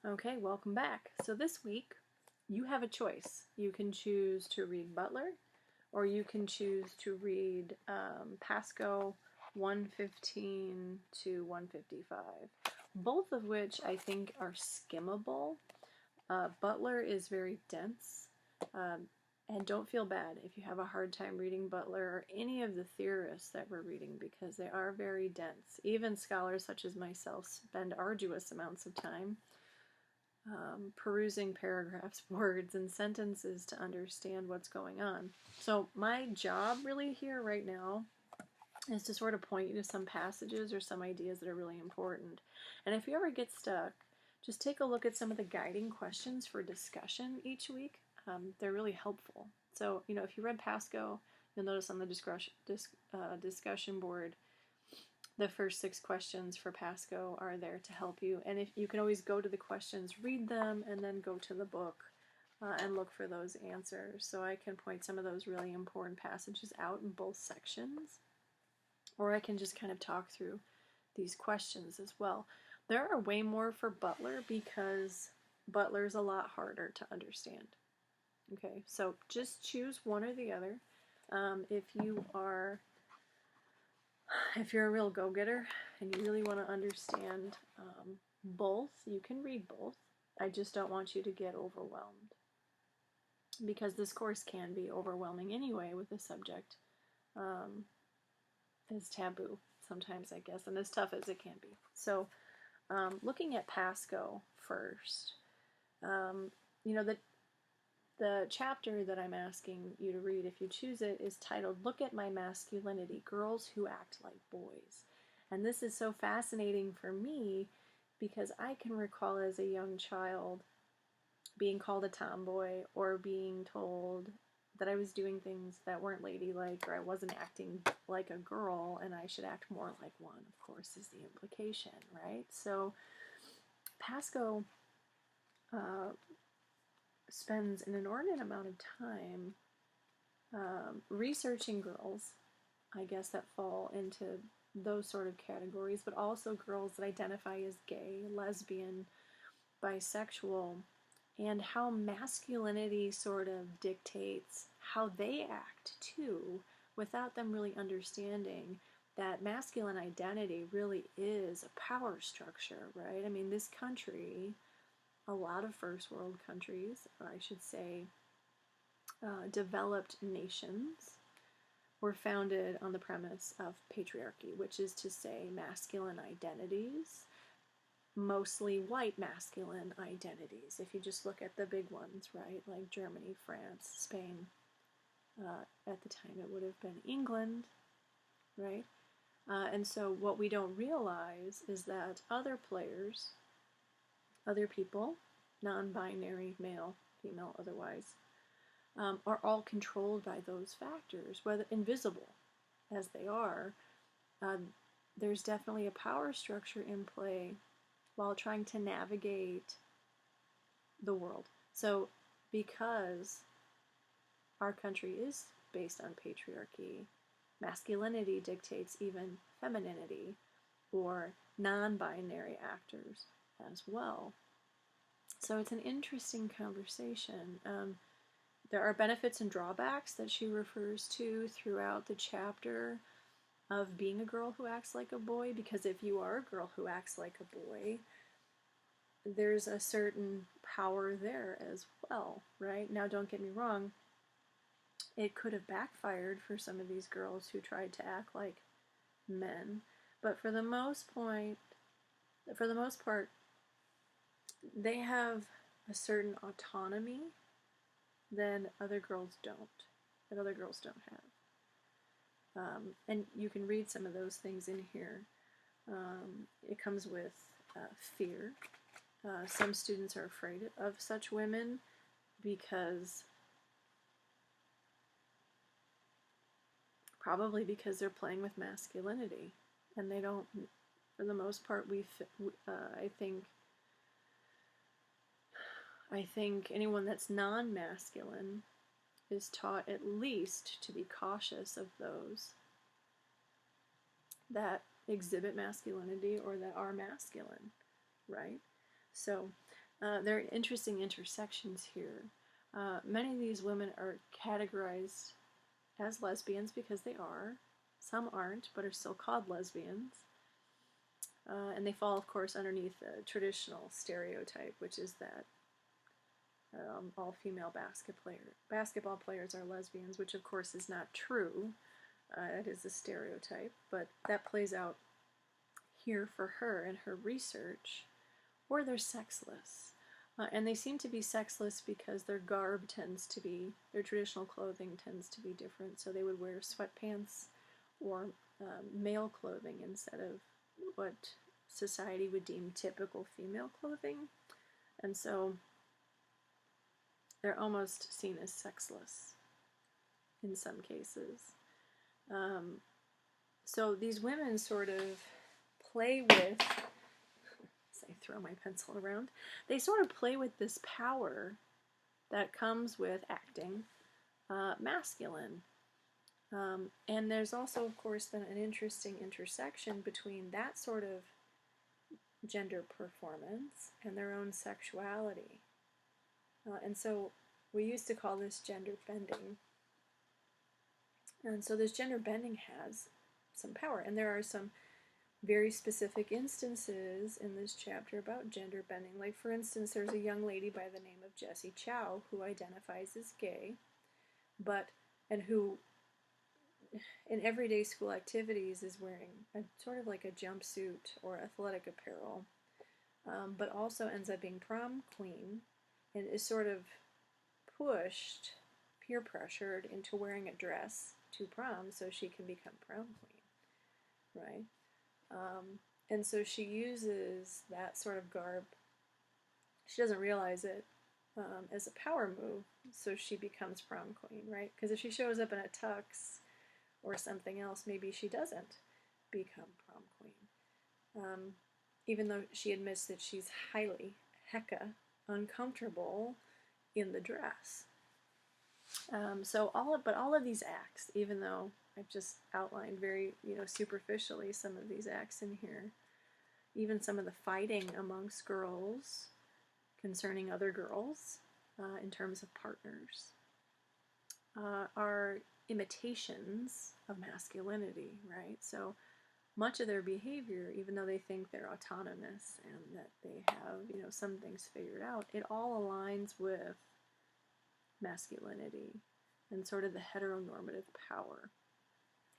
Okay, welcome back. So this week, you have a choice. You can choose to read Butler, or you can choose to read Pascoe 115 to 155, both of which I think are skimmable. Butler is very dense, and don't feel bad if you have a hard time reading Butler or any of the theorists that we're reading because they are very dense. Even scholars such as myself spend arduous amounts of time perusing paragraphs, words, and sentences to understand what's going on. So my job really here right now is to sort of point you to some passages or some ideas that are really important. And if you ever get stuck, just take a look at some of the guiding questions for discussion each week. They're really helpful. So, if you read Pascoe, you'll notice on the discussion board, the first 6 questions for Pascoe are there to help you. And if you can always go to the questions, read them, and then go to the book and look for those answers. So I can point some of those really important passages out in both sections. Or I can just kind of talk through these questions as well. There are way more for Butler because Butler's a lot harder to understand. Okay, so just choose one or the other. If you're a real go-getter and you really want to understand both, you can read both. I just don't want you to get overwhelmed because this course can be overwhelming anyway with the subject. Is taboo sometimes, I guess, and as tough as it can be. So looking at Pascoe first, the chapter that I'm asking you to read, if you choose it, is titled Look at My Masculinity, Girls Who Act Like Boys. And this is so fascinating for me because I can recall as a young child being called a tomboy or being told that I was doing things that weren't ladylike or I wasn't acting like a girl and I should act more like one, of course, is the implication, right? So Pascoe spends an inordinate amount of time researching girls, I guess, that fall into those sort of categories, but also girls that identify as gay, lesbian, bisexual, and how masculinity sort of dictates how they act too, without them really understanding that masculine identity really is a power structure, right? I mean, this country, a lot of first world countries, or I should say developed nations, were founded on the premise of patriarchy, which is to say masculine identities, mostly white masculine identities. If you just look at the big ones, right, like Germany, France, Spain, at the time it would have been England, right? And so what we don't realize is that other players, other people, non-binary, male, female, otherwise, are all controlled by those factors, whether invisible as they are. There's definitely a power structure in play while trying to navigate the world. So because our country is based on patriarchy, masculinity dictates even femininity or non-binary actors as well. So it's an interesting conversation. There are benefits and drawbacks that she refers to throughout the chapter of being a girl who acts like a boy, because if you are a girl who acts like a boy, there's a certain power there as well, right? Now, don't get me wrong, it could have backfired for some of these girls who tried to act like men, but for the most part, they have a certain autonomy that other girls don't have. And you can read some of those things in here. It comes with fear. Some students are afraid of such women probably because they're playing with masculinity, and they don't, for the most part, I think anyone that's non-masculine is taught at least to be cautious of those that exhibit masculinity or that are masculine, right? So there are interesting intersections here. Many of these women are categorized as lesbians because they are. Some aren't, but are still called lesbians. And they fall, of course, underneath the traditional stereotype, which is that all female basketball players are lesbians, which of course is not true. It is a stereotype, but that plays out here for her in her research, or they're sexless. And they seem to be sexless because their garb tends to be, their traditional clothing tends to be different. So they would wear sweatpants or male clothing instead of what society would deem typical female clothing. And so they're almost seen as sexless in some cases. So these women sort of play with, as I throw my pencil around, they sort of play with this power that comes with acting masculine. And there's also, of course, then an interesting intersection between that sort of gender performance and their own sexuality. And so we used to call this gender bending. And so this gender bending has some power. And there are some very specific instances in this chapter about gender bending. Like, for instance, there's a young lady by the name of Jessie Chow who identifies as gay, and who in everyday school activities is wearing sort of like a jumpsuit or athletic apparel, but also ends up being prom queen and is sort of pushed, peer pressured into wearing a dress to prom so she can become prom queen, right? And so she uses that sort of garb. She doesn't realize it as a power move, so she becomes prom queen, right? Because if she shows up in a tux or something else, maybe she doesn't become prom queen. Even though she admits that she's highly, hecka, uncomfortable in the dress. But all of these acts, even though I've just outlined very, superficially some of these acts in here, even some of the fighting amongst girls concerning other girls in terms of partners, are imitations of masculinity, right? So much of their behavior, even though they think they're autonomous and that they have, some things figured out, it all aligns with masculinity and sort of the heteronormative power,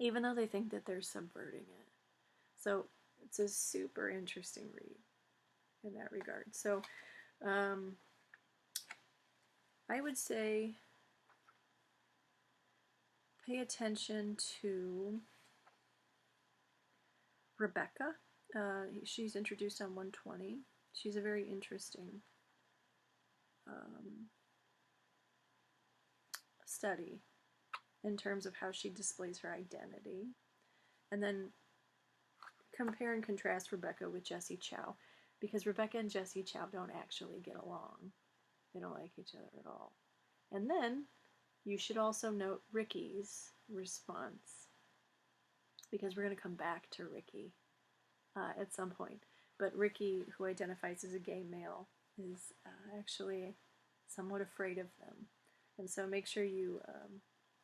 even though they think that they're subverting it. So it's a super interesting read in that regard. So I would say pay attention to Rebecca. She's introduced on 120. She's a very interesting study in terms of how she displays her identity. And then compare and contrast Rebecca with Jessie Chow, because Rebecca and Jessie Chow don't actually get along. They don't like each other at all. And then you should also note Ricky's response, because we're going to come back to Ricky at some point. But Ricky, who identifies as a gay male, is actually somewhat afraid of them. And so make sure you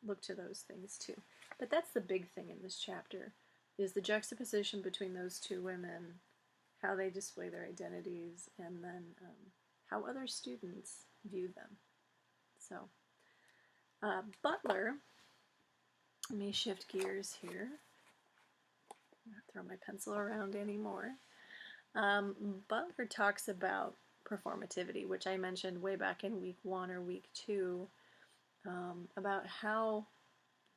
look to those things too. But that's the big thing in this chapter, is the juxtaposition between those two women, how they display their identities, and then how other students view them. So, Butler, let me shift gears here. I'm not throw my pencil around anymore. Butler talks about performativity, which I mentioned way back in week 1 or week 2, about how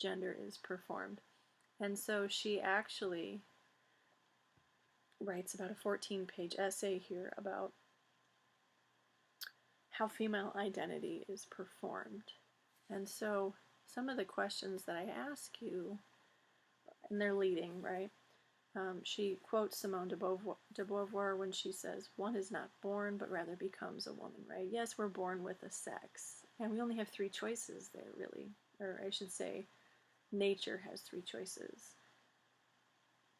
gender is performed. And so she actually writes about a 14-page essay here about how female identity is performed. And so some of the questions that I ask you, and they're leading, right? She quotes Simone de Beauvoir when she says, "One is not born, but rather becomes a woman," right? Yes, we're born with a sex, and we only have 3 choices there, really. Or I should say, nature has 3 choices: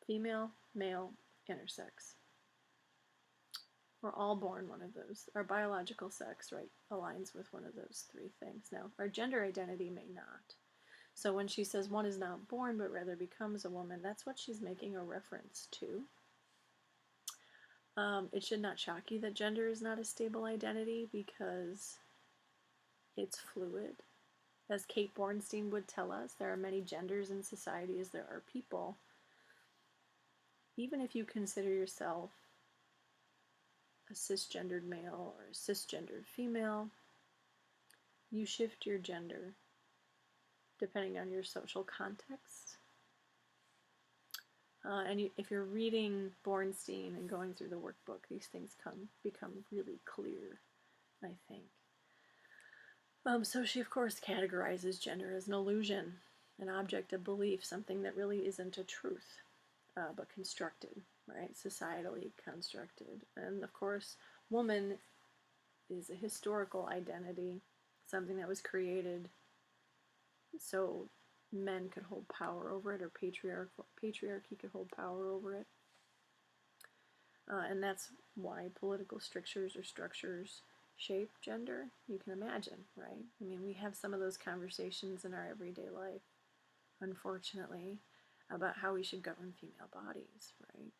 female, male, intersex. We're all born one of those. Our biological sex, right, aligns with one of those three things. Now, our gender identity may not. So when she says one is not born but rather becomes a woman, that's what she's making a reference to. It should not shock you that gender is not a stable identity because it's fluid. As Kate Bornstein would tell us, there are many genders in society as there are people. Even if you consider yourself a cisgendered male or a cisgendered female, you shift your gender depending on your social context. And if you're reading Bornstein and going through the workbook, these things become really clear, I think. So she, of course, categorizes gender as an illusion, an object of belief, something that really isn't a truth, but constructed, right? Societally constructed. And, of course, woman is a historical identity, something that was created so men could hold power over it, or patriarchy could hold power over it. And that's why political strictures or structures shape gender. You can imagine, right? I mean, we have some of those conversations in our everyday life, unfortunately, about how we should govern female bodies, right?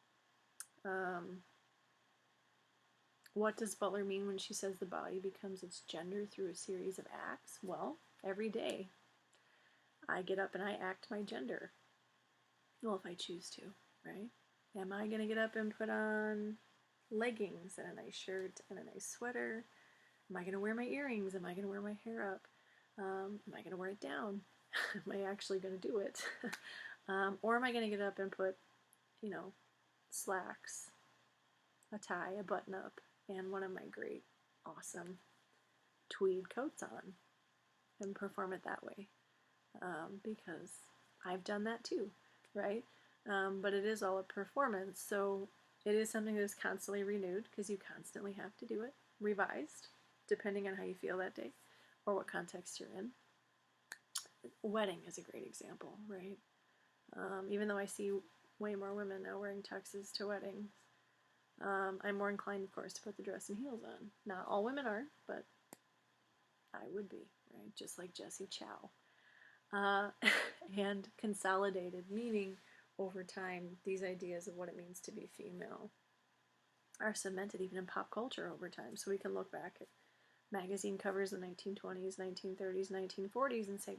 What does Butler mean when she says the body becomes its gender through a series of acts? Well, every day I get up and I act my gender. Well, if I choose to, right? Am I going to get up and put on leggings and a nice shirt and a nice sweater? Am I going to wear my earrings? Am I going to wear my hair up? Am I going to wear it down? Am I actually going to do it? Or am I going to get up and put, slacks, a tie, a button up, and one of my great, awesome tweed coats on and perform it that way? Because I've done that too, right? But it is all a performance, so it is something that is constantly renewed because you constantly have to do it, revised, depending on how you feel that day or what context you're in. Wedding is a great example, right? Even though I see way more women now wearing tuxes to weddings, I'm more inclined, of course, to put the dress and heels on. Not all women are, but I would be, right? Just like Jessie Chow. And consolidated, meaning over time, these ideas of what it means to be female are cemented even in pop culture over time. So we can look back at magazine covers in the 1920s, 1930s, 1940s and say,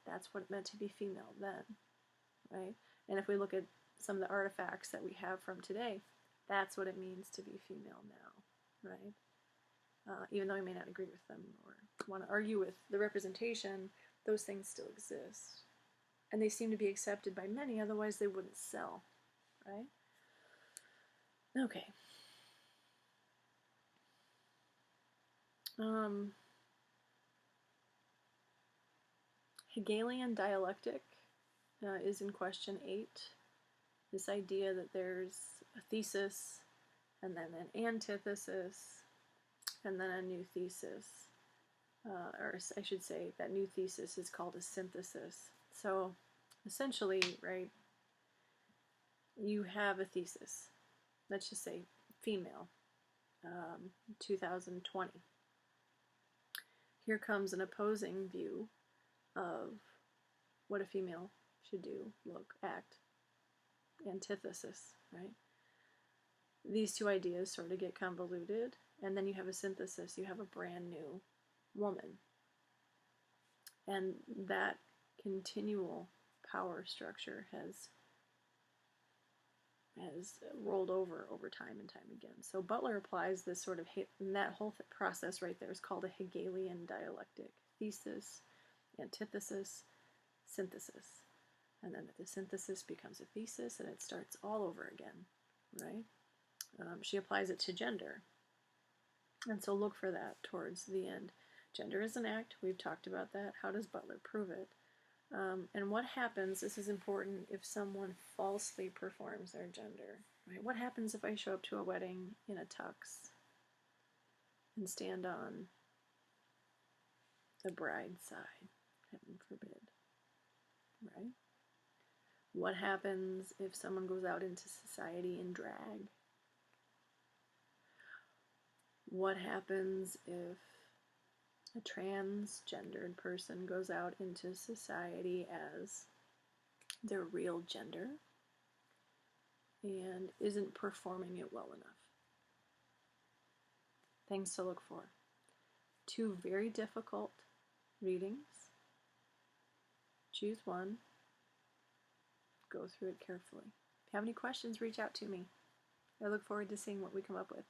that's what it meant to be female then, right? And if we look at some of the artifacts that we have from today, that's what it means to be female now, right? Even though I may not agree with them or want to argue with the representation, those things still exist. And they seem to be accepted by many, otherwise they wouldn't sell, right? Okay. Hegelian dialectic is in question 8. This idea that there's a thesis, and then an antithesis, and then a new thesis. Or I should say that new thesis is called a synthesis. So essentially, right, you have a thesis. Let's just say female, 2020. Here comes an opposing view of what a female should do, look, act. Antithesis, right? These two ideas sort of get convoluted, and then you have a synthesis. You have a brand new woman. And that continual power structure has rolled over time and time again. So Butler applies this sort of, and that whole process right there is called a Hegelian dialectic. Thesis, antithesis, synthesis. And then the synthesis becomes a thesis, and it starts all over again, right? She applies it to gender. And so look for that towards the end. Gender is an act. We've talked about that. How does Butler prove it? And what happens, this is important, if someone falsely performs their gender, right? What happens if I show up to a wedding in a tux and stand on the bride's side? Heaven forbid, right? What happens if someone goes out into society in drag? What happens if a transgendered person goes out into society as their real gender and isn't performing it well enough? Things to look for. 2 very difficult readings. Choose one. Go through it carefully. If you have any questions, reach out to me. I look forward to seeing what we come up with.